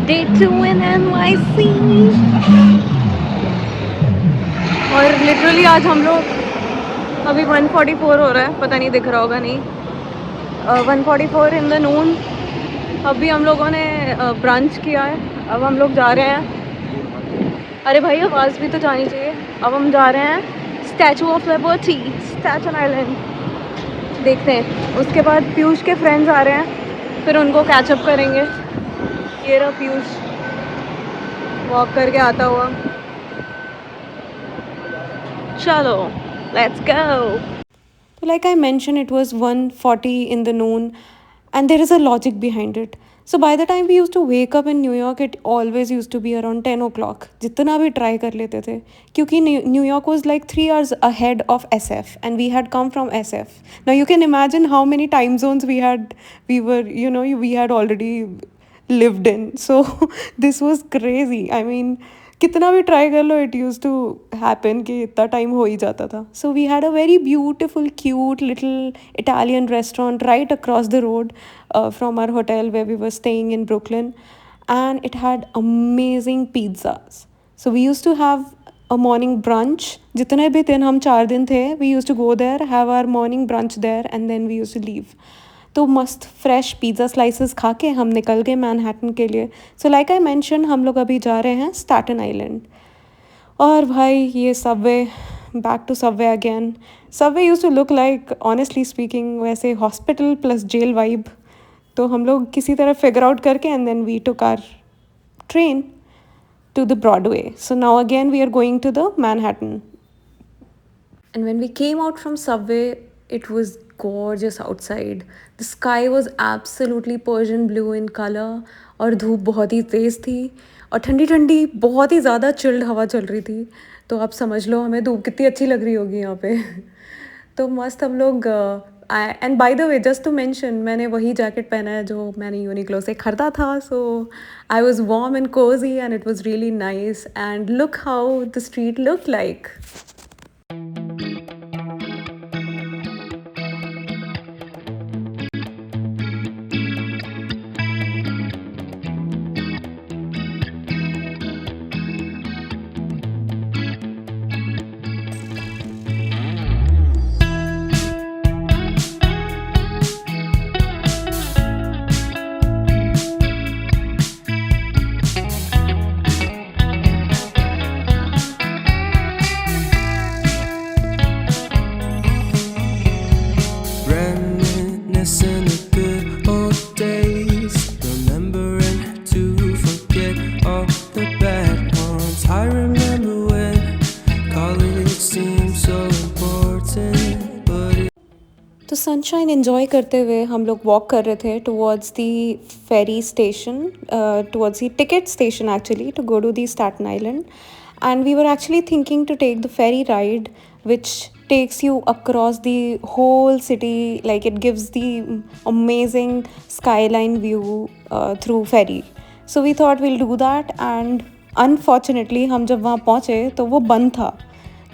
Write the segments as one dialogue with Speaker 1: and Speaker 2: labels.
Speaker 1: Day 2 in NYC। और literally आज हम लोग अभी 1:44 हो रहा है, पता नहीं दिख रहा होगा नहीं, 1:44 इन द नून। अभी हम लोगों ने ब्रंच किया है, अब हम लोग जा रहे हैं। अरे भाई आवाज़ भी तो जानी चाहिए। अब हम जा रहे हैं statue of liberty, statue island. देखते हैं, उसके बाद पीयूष के फ्रेंड्स आ रहे हैं, फिर उनको कैचअप करेंगे। ये रहा पीयूष वॉक करके आता हुआ। चलो let's go. So like I mentioned, it was 1:40 in the noon, and there is a logic behind it. So by the time we used to wake up in New York, it always used to be around 10 o'clock. जितना भी try कर लेते थे, क्योंकि New York was like 3 hours ahead of SF, and we had come from SF. Now you can imagine how many time zones we had already lived in. So this was crazy. I mean, कितना भी try कर लो, it use to happen कि इतना time हो ही जाता था. So we had a very beautiful cute little Italian restaurant right across the road from our hotel where we were staying in Brooklyn, and it had amazing pizzas. So we used to have a morning brunch. जितने भी दिन हम 4 दिन थे, we used to go there, have our morning brunch there, and then we used to leave. तो मस्त fresh pizza slices खा के हम निकल गए मैनहट्टन के लिए. सो लाइक आई मेंशन, हम लोग अभी जा रहे हैं स्टैटन आइलैंड. और भाई ये subway, back to subway again. Subway use to look like, honestly speaking, वैसे हॉस्पिटल प्लस जेल वाइब. तो हम लोग किसी तरह फिगर आउट करके and then we took our train to the Broadway. So now again we are going to the Manhattan. And when we came out from subway, it was gorgeous outside. The sky was absolutely Persian blue in color, और धूप बहुत ही तेज़ थी, और ठंडी ठंडी बहुत ही ज़्यादा चिल्ड हवा चल रही थी. तो आप समझ लो हमें धूप कितनी अच्छी लग रही होगी यहाँ पे. तो मस्त हम लोग. And by the way, just to mention, मैंने वही जैकेट पहना है जो मैंने यूनिक्लो से खरीदा था. So I was warm and cozy and it was really nice. And look how the street look like.
Speaker 2: Reminiscing the good old days, remembering to forget all the bad ones. I remember when college seemed so important, but
Speaker 1: तो sunshine enjoy करते हुए हम लोग walk कर रहे थे towards the ferry station, towards the ticket station actually, to go to the Staten Island. And we were actually thinking to take the ferry ride, which takes you across the whole city. Like it gives the amazing skyline view through ferry. So we thought we'll do that, and unfortunately हम जब वहाँ पहुँचे तो वो बंद था,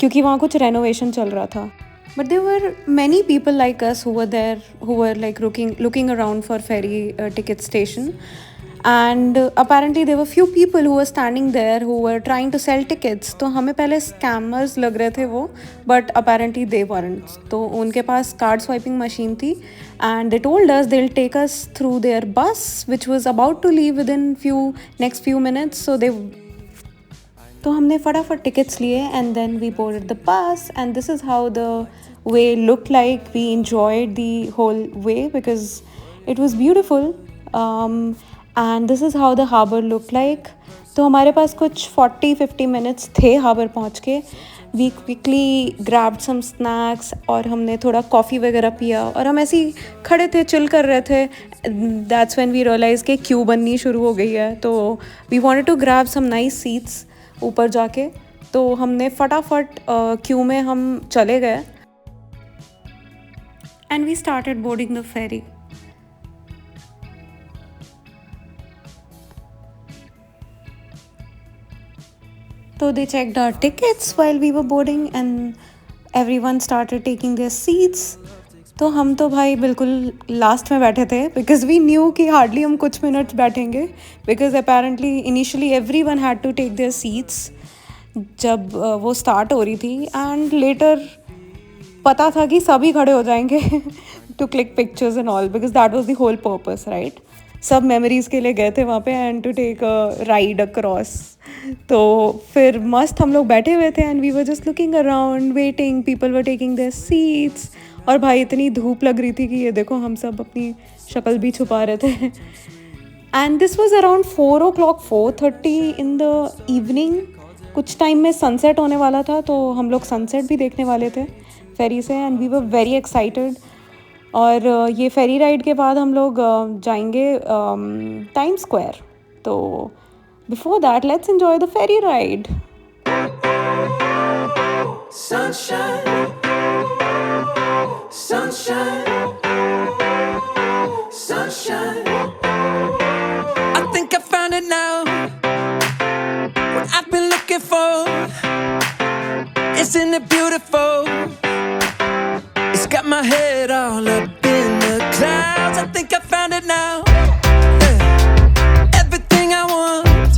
Speaker 1: क्योंकि वहाँ कुछ renovation चल रहा था. But there were many people like us who were there, who were like looking around for ferry ticket station. And apparently there were few people who were standing there who were trying to sell tickets. तो हमें पहले scammers लग रहे थे वो, but apparently they weren't. तो उनके पास card swiping machine थी, and they told us they'll take us through their bus, which was about to leave within next few minutes. तो हमने फटाफट टिकट्स लिए, and then we boarded the bus, and this is how the way looked like. We enjoyed the whole way because it was beautiful. And this is how the harbor looked like. तो हमारे पास कुछ 40-50 minutes थे harbour पहुँच के. We quickly grabbed some snacks, और हमने थोड़ा coffee वगैरह पिया, और हम ऐसे ही खड़े थे, चिल कर रहे थे. That's when we realized कि क्यू बननी शुरू हो गई है. तो we wanted to grab some nice seats ऊपर जाके. तो हमने फटाफट क्यू में हम चले गए, and we started boarding the ferry. So they checked our tickets while we were boarding, and everyone started taking their seats. तो हम तो भाई बिल्कुल लास्ट में बैठे थे बिकॉज वी न्यू कि हार्डली हम कुछ मिनट्स बैठेंगे because apparently initially everyone had to take their seats जब वो स्टार्ट हो रही थी एंड लेटर पता था कि सभी खड़े हो जाएंगे to click pictures and all because that was the whole purpose right. सब मेमोरीज़ के लिए गए थे वहाँ पे and to take a ride across. तो फिर मस्त हम लोग बैठे हुए थे and we were just looking around waiting people were taking their seats. और भाई इतनी धूप लग रही थी कि ये देखो हम सब अपनी शक्ल भी छुपा रहे थे. And this was around 4 o'clock 4:30 in the evening. कुछ टाइम में सनसेट होने वाला था तो हम लोग सनसेट भी देखने वाले थे फेरी से and we were very excited. और ये फेरी राइड के बाद हम लोग जाएंगे टाइम स्क्वायर. तो before that let's enjoy the ferry ride.
Speaker 2: Sunshine, sunshine, sunshine. I think I found it now. What I've been looking for. Isn't it beautiful? It's got my head all up in the clouds. I think I found it now. Yeah. Everything I want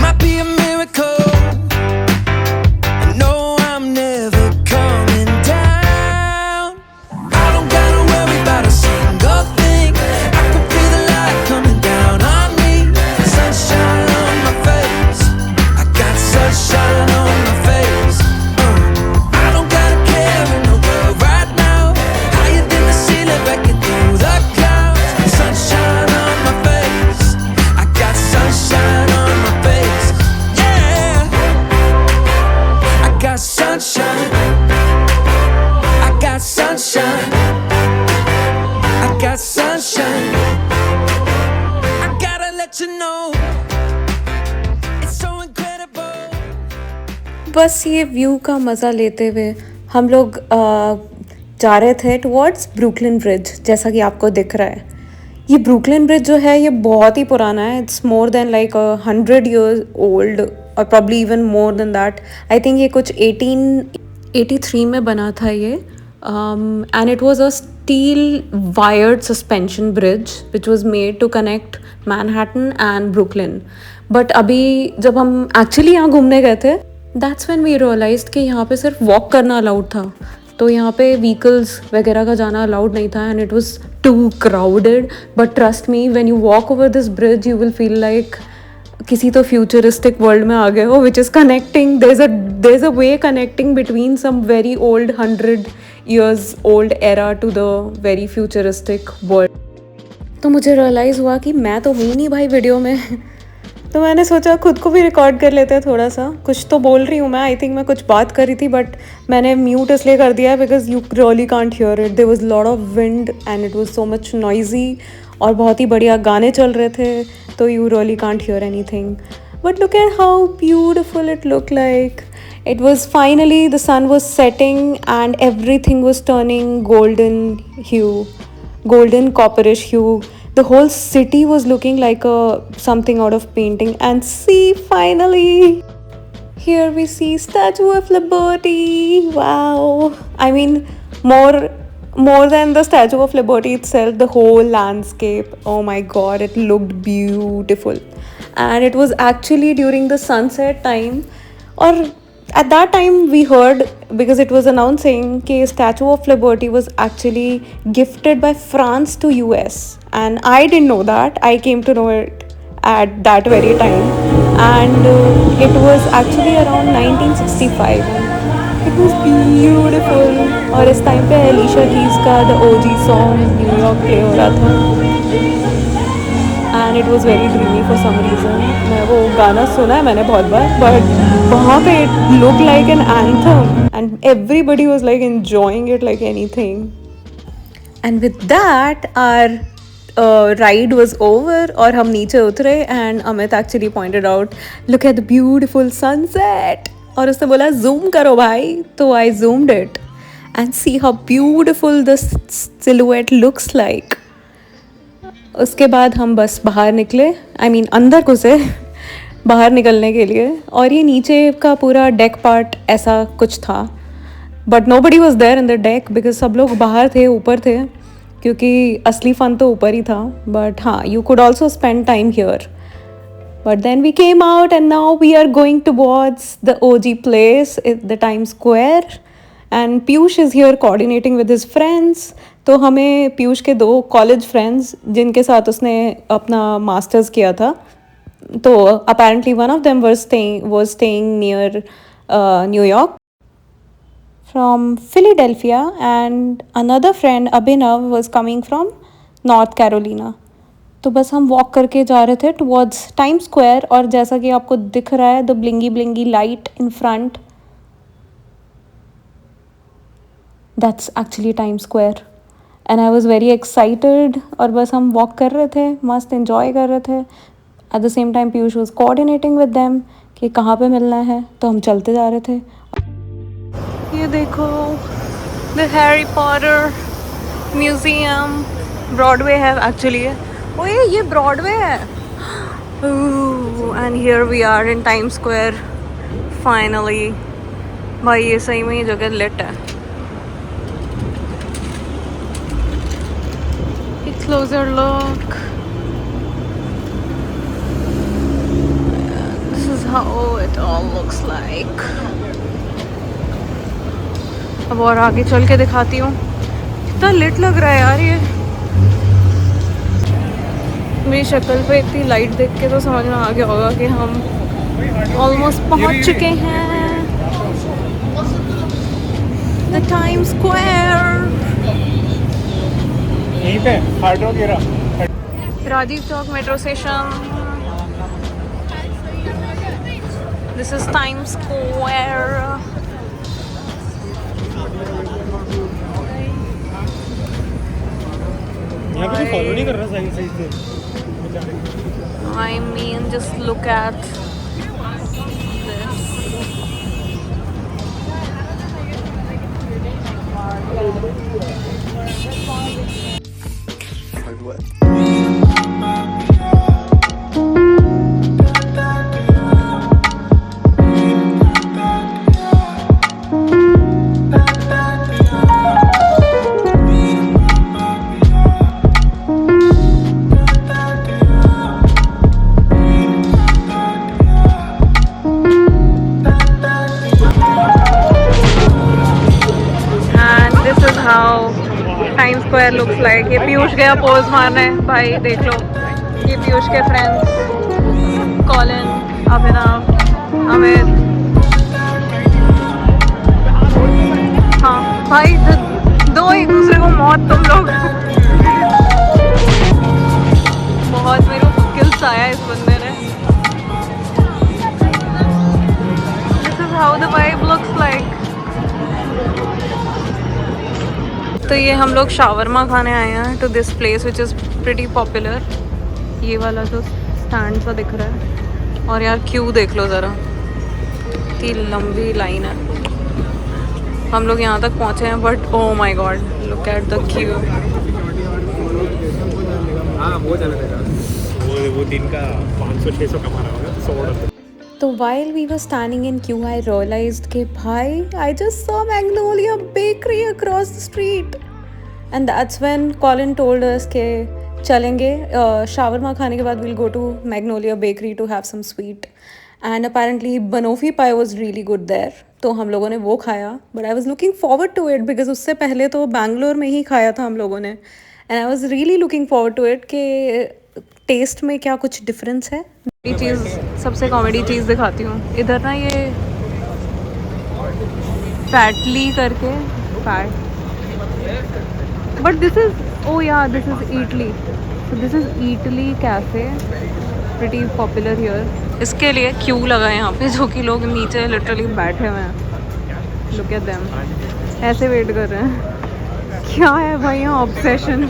Speaker 2: might be a miracle.
Speaker 1: बस ये view का मज़ा लेते हुए हम लोग जा रहे थे टुवर्ड्स ब्रुकलिन ब्रिज. जैसा कि आपको दिख रहा है ये ब्रुकलिन ब्रिज जो है ये बहुत ही पुराना है. It's more than like 100 years old और probably even more than that. I think ये कुछ 1883 में बना था ये. And it was a steel wired suspension bridge which was made to connect Manhattan and Brooklyn. But अभी जब हम एक्चुअली यहाँ घूमने गए थे दैट्स व्हेन वी रियलाइज्ड कि यहाँ पे सिर्फ वॉक करना अलाउड था. तो यहाँ पे व्हीकल्स वगैरह का जाना अलाउड नहीं था and it was too crowded. But trust me when you walk over this bridge you will feel like किसी तो फ्यूचरिस्टिक वर्ल्ड में आ गए हो which is connecting. There is a way connecting between some very old 100 years old era to the very futuristic world. तो मुझे realise हुआ कि मैं तो हूँ नहीं भाई वीडियो में. तो मैंने सोचा खुद को भी रिकॉर्ड कर लेते हैं थोड़ा सा. कुछ तो बोल रही हूँ मैं. आई थिंक मैं कुछ बात कर रही थी बट मैंने म्यूट इसलिए कर दिया है because you really can't hear it. There was lot of wind and it was so much noisy और बहुत ही बढ़िया गाने चल रहे थे तो you really can't hear anything. But look at how beautiful it look like. It was finally the sun was setting and everything was turning golden copperish hue. The whole city was looking like something out of painting. And see, finally, here we see Statue of Liberty. Wow. I mean, more than the Statue of Liberty itself, the whole landscape. Oh my God, it looked beautiful. And it was actually during the sunset time. Or at that time we heard because it was announcing कि Statue of Liberty was actually gifted by France to US and I didn't know that. I came to know it at that very time and it was actually around 1965. It was beautiful. और इस time पे Alicia Keys का The OG song New York play हो रहा था and it was very dreamy for some reason. मैं वो गाना सुना है मैंने बहुत बार but वहाँ पे it looked like an anthem and everybody was like enjoying it like anything. And with that our ride was over और हम नीचे उतरे and Amit actually pointed out look at the beautiful sunset और उसने बोला zoom करो भाई. तो I zoomed it and see how beautiful the silhouette looks like. उसके बाद हम बस बाहर निकले. I mean अंदर घुसे बाहर निकलने के लिए और ये नीचे का पूरा डेक पार्ट ऐसा कुछ था. But nobody was there in the deck because सब लोग बाहर थे, ऊपर थे, क्योंकि असली फ़न तो ऊपर ही था. बट हाँ, you could also spend time here. But then we came out and now we are going towards the OG place, the Times Square. And Piyush is here coordinating with his friends. तो हमें पीयूष के 2 college friends जिनके साथ उसने अपना masters किया था, तो apparently one of them was staying near New York from Philadelphia, and another friend Abhinav was coming from North Carolina. तो बस हम वॉक करके जा रहे थे टुवर्ड्स टाइम स्क्वायर. और जैसा कि आपको दिख रहा है, the blingy blingy light in front, that's actually time square. And I was very excited. और बस हम वॉक कर रहे थे, मस्त इन्जॉय कर रहे थे. At the same time Piyush was coordinating with them कि कहाँ पे मिलना है, तो हम चलते जा रहे थे. ये देखो, the Harry Potter museum, Broadway है एक्चुअली. ओए ये ब्रॉडवे है. And here we are in time square finally. भाई ये सही में ये जगह लिट है. एक closer look. This is how it all looks like. अब और आगे चल के दिखाती हूँ. कितना लिट लग रहा है यार ये. मेरी शक्ल पे इतनी लाइट देख के तो समझ में आ गया होगा कि हम ऑलमोस्ट पहुंच चुके हैं द टाइम स्क्वायर.
Speaker 3: यहीं पे हार्ड रॉक गिरा.
Speaker 1: Rajiv Chowk metro station. This is time square.
Speaker 3: यहाँ पे फॉलो नहीं कर रहा सही सही से.
Speaker 1: I mean, just look at this. Time square looks like. ये पीयूष गया पोज मारने. भाई देख लो, ये पीयूष के फ्रेंड्स कॉलिन, अभिनव, अमित. हाँ भाई, दो एक दूसरे को मौत तुम लोग. बहुत मेरे को स्किल्स आया इस बंदे ने. This is how the vibe looks like. तो ये हम लोग शावरमा खाने आए हैं to this place which is pretty popular. ये वाला जो स्टैंड सा दिख रहा है. और यार क्यू देख लो ज़रा, इतनी लंबी लाइन है. हम लोग यहाँ तक पहुँचे हैं, but oh my God, look at the Q.
Speaker 3: हाँ वो चला देगा. वो दिन का 500-600 कमा रहा होगा. 100.
Speaker 1: तो while we were standing in queue, I realized कि भाई, I just saw Magnolia Bakery across the street. And that's when Colin told us कि चलेंगे shawarma खाने के बाद we'll go to Magnolia Bakery to have some sweet. And apparently Banoffee pie was really good there. तो हम लोगों ने वो खाया. But I was looking forward to it because उससे पहले तो बैंगलोर में ही खाया था हम लोगों ने. And I was really looking forward to it कि टेस्ट में क्या कुछ डिफरेंस है. ये चीज़, सबसे कॉमेडी चीज़ दिखाती हूँ. इधर ना ये फैटली करके फैट, बट दिस इज़, ओ या this is Italy. So this is Italy cafe, pretty popular here. इसके लिए क्यू लगा है यहाँ पे, जो कि लोग नीचे लिटरली बैठे हुए हैं. लुक एट देम, ऐसे वेट कर रहे हैं. क्या है भाई यहाँ ऑब्सेशन.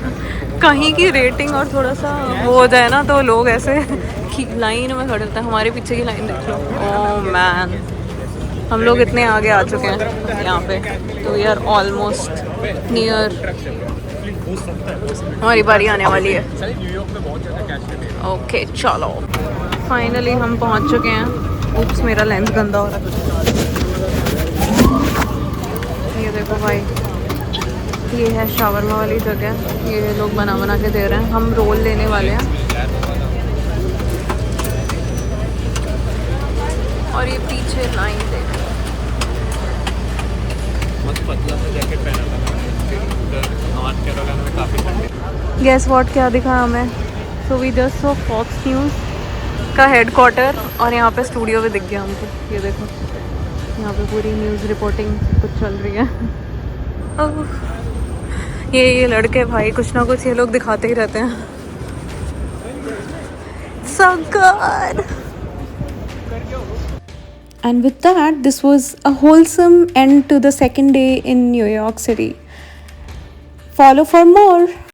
Speaker 1: कहीं की रेटिंग और थोड़ा सा वो हो जाए ना, तो लोग ऐसे लाइन में खड़े होते हैं. हमारे पीछे की लाइन देख लो. ओह मैन, हम लोग इतने आगे आ चुके हैं यहाँ पे. तो वी आर ऑलमोस्ट नियर, हमारी बारी आने वाली है. ओके चलो, फाइनली हम पहुँच चुके हैं. उप्स, मेरा लेंस गंदा हो रहा है. ये देखो भाई, ये है शावरमा वाली जगह, ये लोग बना बना के दे रहे हैं। हम रोल लेने वाले हैं और ये पीछे लाइन देख।
Speaker 3: मस्त पतला सा जैकेट पहना था मैंने, उधर नॉर्थ कैरोलिना में काफ़ी ठंडी।
Speaker 1: गेस व्हाट क्या दिखा हमें? So we just saw Fox News का हेडक्वार्टर और यहाँ पे स्टूडियो भी दिख गया हमको। ये देखो, यहाँ पे पूरी न्यूज़ रिपोर्टिंग कुछ चल रही है। ये लड़के भाई कुछ ना कुछ ये लोग दिखाते ही रहते हैं। So good. And with that, this was a wholesome end to the second day in New York City. Follow for more.